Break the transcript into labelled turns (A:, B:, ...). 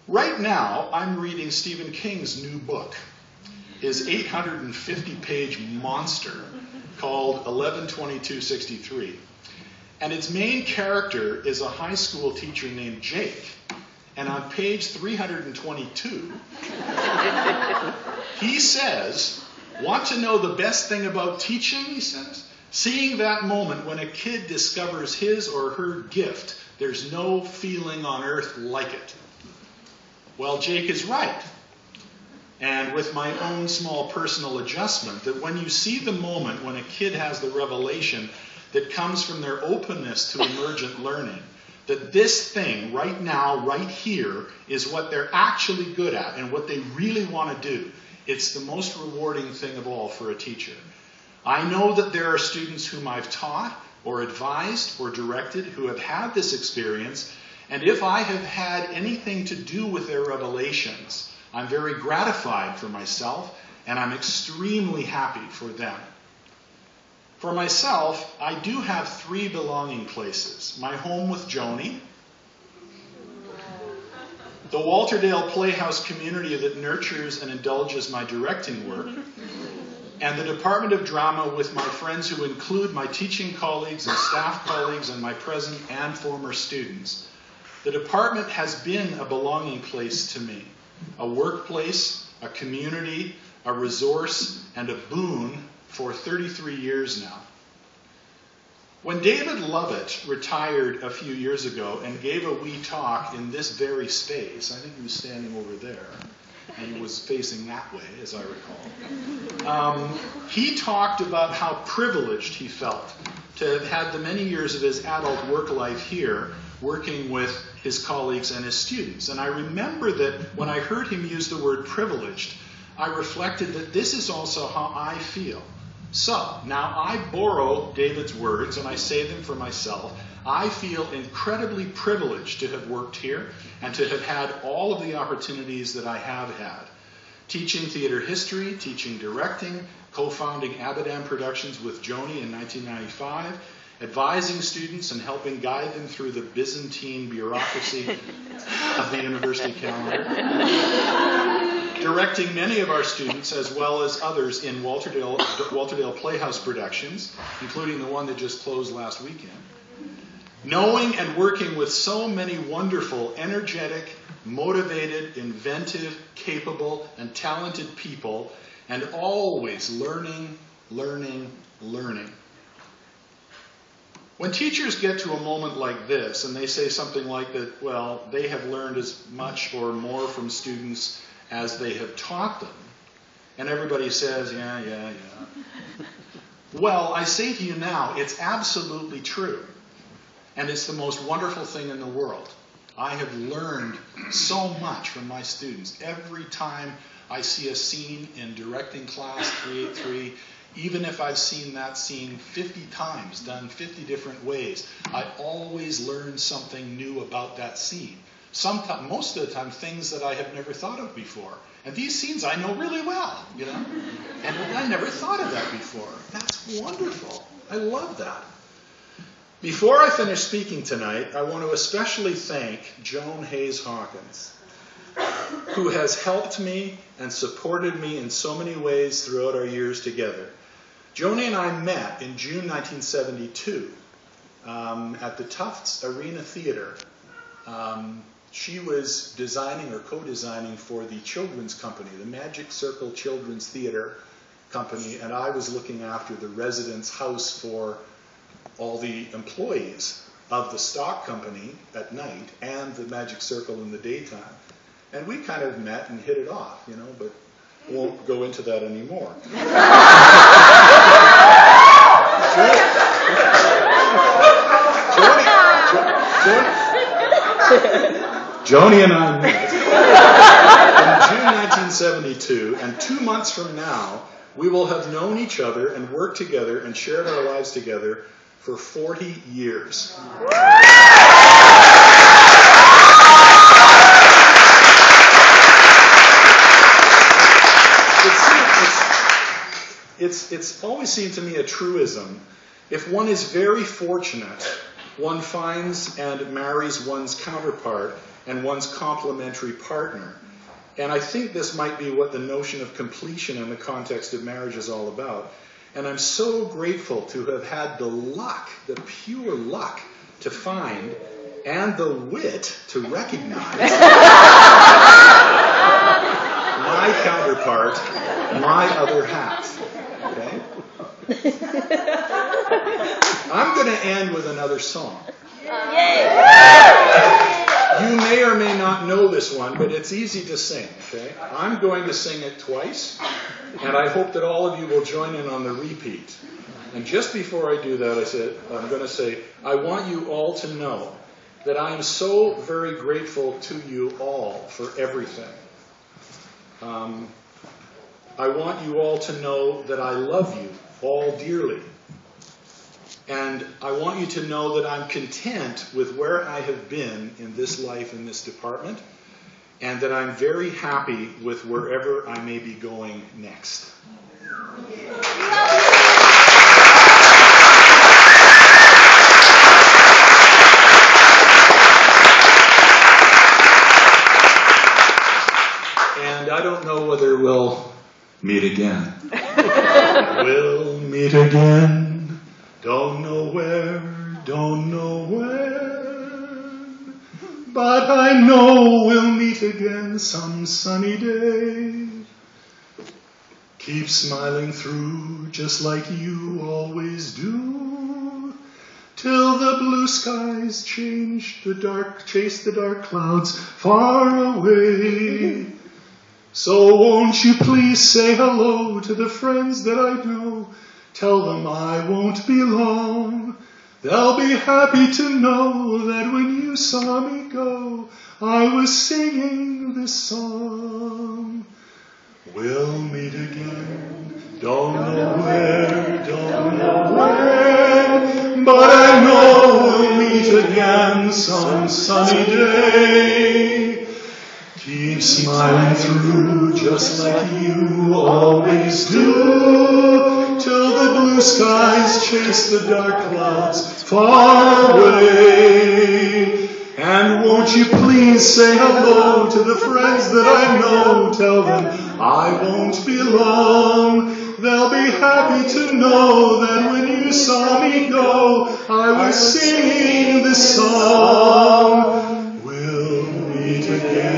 A: Right now, I'm reading Stephen King's new book, his 850-page monster called 11/22/63. And its main character is a high school teacher named Jake. And on page 322, he says, "Want to know the best thing about teaching?" he says. "Seeing that moment when a kid discovers his or her gift. There's no feeling on earth like it." Well, Jake is right. And with my own small personal adjustment, that when you see the moment when a kid has the revelation that comes from their openness to emergent learning, that this thing right now, right here, is what they're actually good at and what they really want to do, it's the most rewarding thing of all for a teacher. I know that there are students whom I've taught or advised or directed who have had this experience, and if I have had anything to do with their revelations, I'm very gratified for myself, and I'm extremely happy for them. For myself, I do have 3 belonging places. My home with Joni, the Walterdale Playhouse community that nurtures and indulges my directing work, and the Department of Drama with my friends who include my teaching colleagues and staff colleagues and my present and former students. The department has been a belonging place to me, a workplace, a community, a resource, and a boon for 33 years now. When David Lovett retired a few years ago and gave a wee talk in this very space, I think he was standing over there, and he was facing that way, as I recall, he talked about how privileged he felt to have had the many years of his adult work life here working with his colleagues and his students. And I remember that when I heard him use the word privileged, I reflected that this is also how I feel. So, now I borrow David's words and I say them for myself. I feel incredibly privileged to have worked here and to have had all of the opportunities that I have had. Teaching theater history, teaching directing, co-founding Abaddon Productions with Joni in 1995, advising students and helping guide them through the Byzantine bureaucracy of the university calendar, directing many of our students as well as others in Walterdale Playhouse productions, including the one that just closed last weekend, knowing and working with so many wonderful, energetic, motivated, inventive, capable, and talented people, and always learning, learning, learning. When teachers get to a moment like this and they say something like that, well, they have learned as much or more from students as they have taught them, and everybody says, yeah. Well, I say to you now, it's absolutely true. And it's the most wonderful thing in the world. I have learned so much from my students. Every time I see a scene in directing class 383, even if I've seen that scene 50 times, done 50 different ways, I always learn something new about that scene. Sometimes, most of the time, things that I have never thought of before. And these scenes I know really well, you know? And I never thought of that before. That's wonderful. I love that. Before I finish speaking tonight, I want to especially thank Joan Hayes Hawkins, who has helped me and supported me in so many ways throughout our years together. Joni and I met in June 1972 at the Tufts Arena Theatre. She was designing or co-designing for the children's company, the Magic Circle Children's Theatre Company, and I was looking after the residence house for all the employees of the stock company at night and the Magic Circle in the daytime. And we kind of met and hit it off, you know, but won't go into that anymore. Joni and I met in June 1972, and 2 months from now, we will have known each other and worked together and shared our lives together for 40 years. It's always seemed to me a truism. If one is very fortunate, one finds and marries one's counterpart and one's complementary partner. And I think this might be what the notion of completion in the context of marriage is all about. And I'm so grateful to have had the luck, the pure luck, to find, and the wit to recognize my counterpart, my other half. Okay? I'm going to end with another song. You may or may not know this one, but it's easy to sing. Okay? I'm going to sing it twice, and I hope that all of you will join in on the repeat. And just before I do that, I'm going to say, I want you all to know that I am so very grateful to you all for everything. I want you all to know that I love you all dearly. And I want you to know that I'm content with where I have been in this life, in this department, and that I'm very happy with wherever I may be going next. And I don't know whether we'll meet again. We'll meet again. Don't know where, don't know when, but I know we'll meet again some sunny day. Keep smiling through just like you always do, till the blue skies chase the dark clouds far away. So won't you please say hello to the friends that I know. Tell them I won't be long. They'll be happy to know that when you saw me go, I was singing this song. We'll meet again, don't know where, don't know when, but I know we'll meet again some sunny day. Keep smiling through just like you always do, till the blue skies chase the dark clouds far away. And won't you please say hello to the friends that I know. Tell them I won't be long. They'll be happy to know that when you saw me go, I was singing this song. We'll meet again.